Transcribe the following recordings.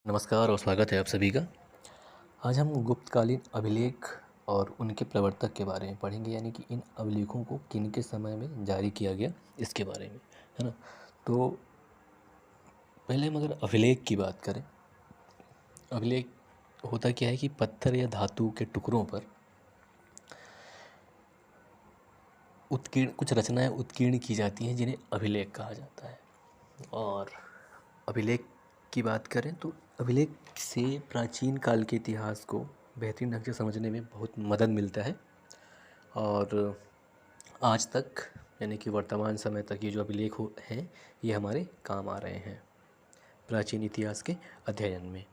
नमस्कार और स्वागत है आप सभी का। आज हम गुप्तकालीन अभिलेख और उनके प्रवर्तक के बारे में पढ़ेंगे, यानी कि इन अभिलेखों को किन के समय में जारी किया गया इसके बारे में, है ना। तो पहले हम अगर अभिलेख की बात करें, अभिलेख होता क्या है कि पत्थर या धातु के टुकड़ों पर उत्कीर्ण कुछ रचनाएं उत्कीर्ण की जाती हैं जिन्हें अभिलेख कहा जाता है। और अभिलेख की बात करें तो अभिलेख से प्राचीन काल के इतिहास को बेहतरीन ढंग से समझने में बहुत मदद मिलता है और आज तक यानी कि वर्तमान समय तक ये जो अभिलेख हैं ये हमारे काम आ रहे हैं प्राचीन इतिहास के अध्ययन में।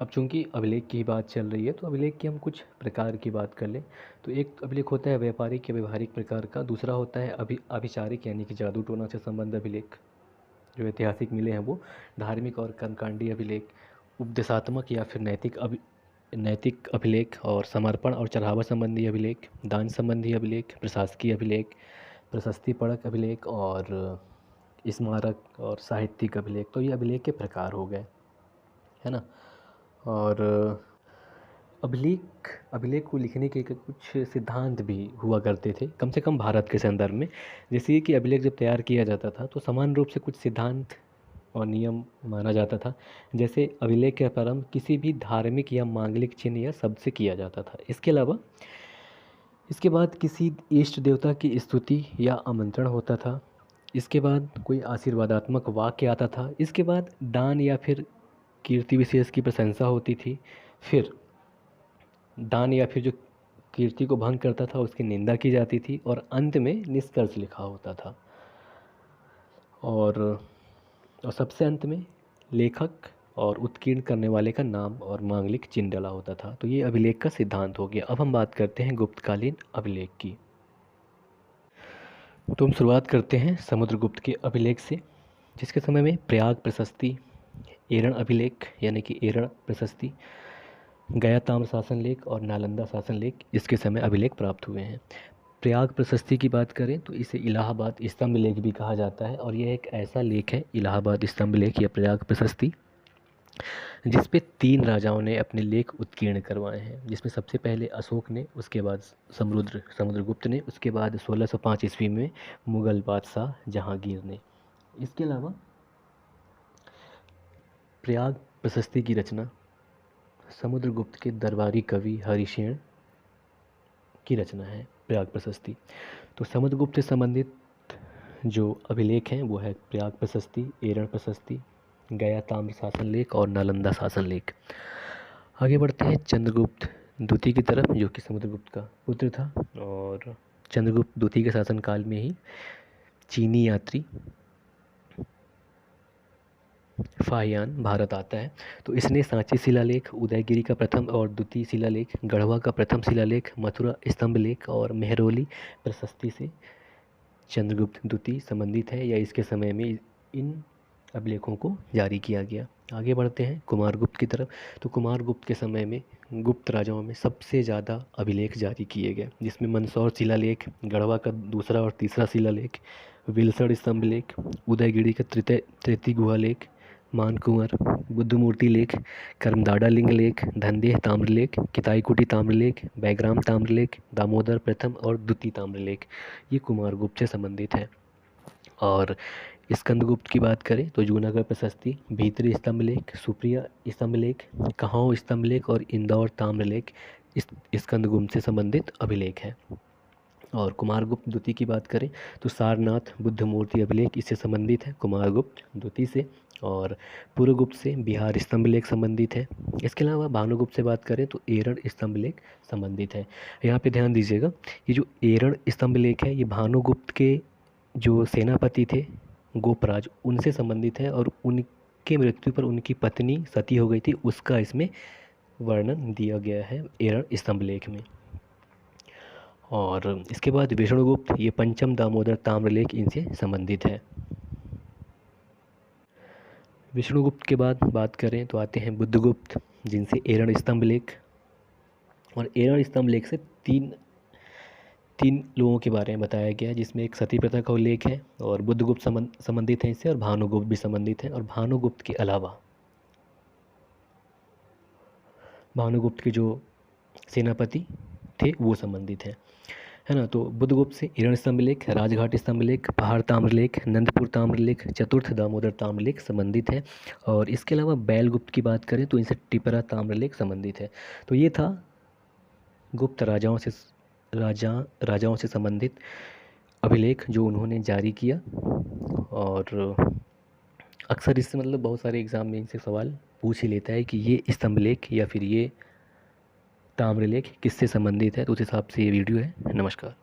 अब चूंकि अभिलेख की बात चल रही है तो अभिलेख की हम कुछ प्रकार की बात कर लें। तो एक अभिलेख होता है व्यापारिक या व्यवहारिक प्रकार का, दूसरा होता है अभिचारिक यानी कि जादू टोना से संबंध अभिलेख जो ऐतिहासिक मिले हैं वो, धार्मिक और कर्मकांडी अभिलेख, उपदेशात्मक या फिर नैतिक अभिलेख, और समर्पण और चढ़ावा संबंधी अभिलेख, दान संबंधी अभिलेख, प्रशासकीय अभिलेख, प्रशस्ति परक अभिलेख और स्मारक और साहित्यिक अभिलेख। तो ये अभिलेख के प्रकार हो गए, है ना। और अभिलेख को लिखने के कुछ सिद्धांत भी हुआ करते थे, कम से कम भारत के संदर्भ में। जैसे कि अभिलेख जब तैयार किया जाता था तो समान रूप से कुछ सिद्धांत और नियम माना जाता था। जैसे अभिलेख का प्रारंभ किसी भी धार्मिक या मांगलिक चिन्ह या शब्द से किया जाता था। इसके अलावा इसके बाद किसी इष्ट देवता की स्तुति या आमंत्रण होता था। इसके बाद कोई आशीर्वादात्मक वाक्य आता था। इसके बाद दान या फिर कीर्ति विशेष की प्रशंसा होती थी। फिर दान या फिर जो कीर्ति को भंग करता था उसकी निंदा की जाती थी और अंत में निष्कर्ष लिखा होता था। और सबसे अंत में लेखक और उत्कीर्ण करने वाले का नाम और मांगलिक चिन्ह डला होता था। तो ये अभिलेख का सिद्धांत हो गया। अब हम बात करते हैं गुप्तकालीन अभिलेख की। तो हम शुरुआत करते हैं समुद्रगुप्त के अभिलेख से, जिसके समय में प्रयाग प्रशस्ति, एरण अभिलेख यानी कि एरण प्रशस्ति, गया ताम्र शासन लेख और नालंदा शासन लेख इसके समय अभिलेख प्राप्त हुए हैं। प्रयाग प्रशस्ति की बात करें तो इसे इलाहाबाद स्तंभ लेख भी कहा जाता है और यह एक ऐसा लेख है, इलाहाबाद स्तंभ लेख या प्रयाग प्रशस्ति, जिस पे 3 राजाओं ने अपने लेख उत्कीर्ण करवाए हैं। जिसमें सबसे पहले अशोक ने, उसके बाद समुद्रगुप्त ने, उसके बाद 1605 ईस्वी में मुगल बादशाह जहांगीर ने। इसके अलावा प्रयाग प्रशस्ति की रचना समुद्रगुप्त के दरबारी कवि हरिशेन की रचना है प्रयाग प्रशस्ति। तो समुद्रगुप्त से संबंधित जो अभिलेख हैं वो है प्रयाग प्रशस्ति, एरण प्रशस्ति, गया ताम्र शासन लेख और नालंदा शासन लेख। आगे बढ़ते हैं चंद्रगुप्त द्वितीय की तरफ, जो कि समुद्रगुप्त का पुत्र था। और चंद्रगुप्त द्वितीय के शासनकाल में ही चीनी यात्री फाहियान भारत आता है। तो इसने सांची शिलालेख, उदयगिरी का प्रथम और द्वितीय शिलालेख, गढ़वा का प्रथम शिलालेख, मथुरा स्तंभ लेख और मेहरौली प्रशस्ति से चंद्रगुप्त द्वितीय संबंधित है या इसके समय में इन अभिलेखों को जारी किया गया। आगे बढ़ते हैं कुमारगुप्त की तरफ। तो कुमारगुप्त के समय में गुप्त राजाओं में सबसे ज़्यादा अभिलेख जारी किए गए, जिसमें मंदसौर शिलालेख, गढ़वा का दूसरा और तीसरा शिलालेख, विलसड़ स्तंभ लेख, उदयगिरी का तृतीय गुहा लेख, मानकुंवर बुद्धमूर्ति लेख, कर्मदाड़ा लिंग लेख, धनदेह ताम्रलेख, किताईकुटी ताम्रलेख, बैग्राम ताम्रलेख, दामोदर प्रथम और द्वितीय ताम्रलेख, ये कुमारगुप्त से संबंधित है। और स्कंदगुप्त की बात करें तो जूनागढ़ प्रशस्ति, भीतरी स्तंभ लेख, सुप्रिया स्तंभ लेख, कहाऊ स्तंभ लेख और इंदौर ताम्रलेख इस स्कंदगुप्त से संबंधित अभिलेख है। और कुमारगुप्त द्वितीय की बात करें तो सारनाथ बुद्धमूर्ति अभिलेख इससे संबंधित है कुमारगुप्त द्वितीय से। और पूर्वगुप्त से बिहार स्तंभ लेख संबंधित है। इसके अलावा भानुगुप्त से बात करें तो एरण स्तंभ लेख संबंधित है। यहाँ पे ध्यान दीजिएगा, ये जो एरण स्तंभ लेख है ये भानुगुप्त के जो सेनापति थे गोपराज उनसे संबंधित है और उनके मृत्यु पर उनकी पत्नी सती हो गई थी, उसका इसमें वर्णन दिया गया है एरण स्तंभ लेख में। और इसके बाद विष्णुगुप्त, ये पंचम दामोदर ताम्रलेख इनसे संबंधित है। विष्णुगुप्त के बाद बात करें तो आते हैं बुद्धगुप्त, जिनसे एरण स्तंभ लेख। और एरण स्तंभ लेख से तीन लोगों के बारे में बताया गया है, जिसमें एक सती प्रथा का उल्लेख है और बुद्धगुप्त संबंधित है इससे, और भानुगुप्त भी संबंधित है। और भानुगुप्त के अलावा भानुगुप्त के जो सेनापति थे वो संबंधित है ना। तो बुद्धगुप्त से हिरण स्तंभलेख, राजघाट स्तंभलेख, पहाड़ ताम्रलेख, नंदपुर ताम्रलेख, चतुर्थ दामोदर ताम्रलेख संबंधित है। और इसके अलावा बैलगुप्त की बात करें तो इनसे टिपरा ताम्रलेख संबंधित है। तो ये था गुप्त राजाओं से संबंधित अभिलेख जो उन्होंने जारी किया। और अक्सर इससे मतलब बहुत सारे एग्ज़ाम में इनसे सवाल पूछ ही लेता है कि ये स्तंभलेख या फिर ये ताम्रलेख किससे संबंधित है। तो उस हिसाब से ये वीडियो है। नमस्कार।